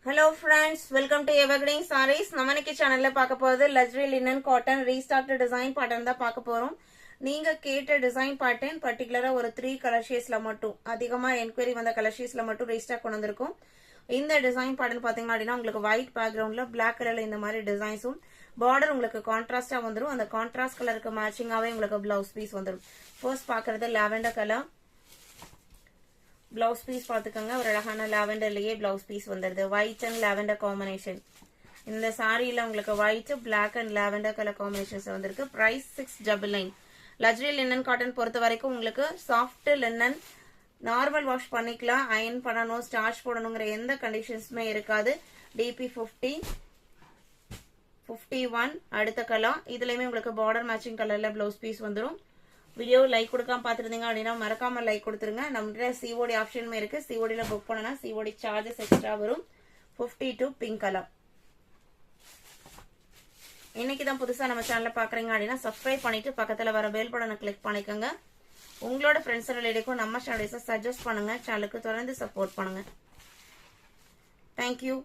Hello friends, welcome to Evergreen Sarees. நம்ம இன்னைக்கு சேனல்ல பார்க்க போறது luxury linen cotton restocked design pattern தான் பார்க்க போறோம். நீங்க கேட்ட டிசைன் pattern பர்టిక్యులரா ஒரு 3 கலர் ஷேட்ஸ்ல மட்டும் அதிகமா என்குயரி வந்த கலர் ஷேட்ஸ்ல மட்டும் ரீஸ்டாக் கொண்டு வந்திருக்கோம். இந்த டிசைன் pattern பாத்தீங்கன்னா அப்படினா உங்களுக்கு white backgroundல black கலர்ல இந்த மாதிரி டிசைன்ஸும் border உங்களுக்கு கான்ட்ராஸ்டா வந்துரும். அந்த கான்ட்ராஸ்ட் கலருக்கு மேட்சிங்காவே உங்களுக்கு blouse piece வந்துரும். ஃபர்ஸ்ட் பார்க்கிறது lavender கலர் blouse piece பாத்துக்கங்க. ஒரு அழகான லாவெண்டர்லயே blouse piece வந்திருது. white and lavender combination. இந்த சாரியில உங்களுக்கு white, black and lavender color combinations வந்திருக்கு. price 699. luxury linen cotton பொறுத்த வரைக்கும் உங்களுக்கு soft linen நார்மல் வாஷ் பண்ணிக்கலாம். அயன் பண்ணனும், ஸ்டார்ச் போடணும்ங்கற எந்த கண்டிஷன்ஸ்மே இருக்காது. DP 50 51 அடுத்த கலர். இதுலயுமே உங்களுக்கு border matching கலர்ல blouse piece வந்துரும். வீடியோ லைக் கொடுக்காம பாத்துறீங்க அப்படினா மறக்காம லைக் கொடுத்துருங்க. நம்மகிட்ட COD ஆப்ஷனுமே இருக்கு. COD ல புக் பண்ணனா COD சார்ஜஸ் எக்ஸ்ட்ரா வரும். 52 பிங்க் கலர். இன்னைக்கு தான் புதுசா நம்ம சேனலை பாக்குறீங்க அப்படினா சப்ஸ்கிரைப் பண்ணிட்டு பக்கத்துல வர பெல் பட்டனை கிளிக் பண்ணிக்கங்க. உங்களோட ஃப்ரெண்ட்ஸ் ரிலேட்டிவ்க்கும் நம்ம சேனலை சஜஸ்ட் பண்ணுங்க. சேனலுக்கு தொடர்ந்து சப்போர்ட் பண்ணுங்க. Thank you.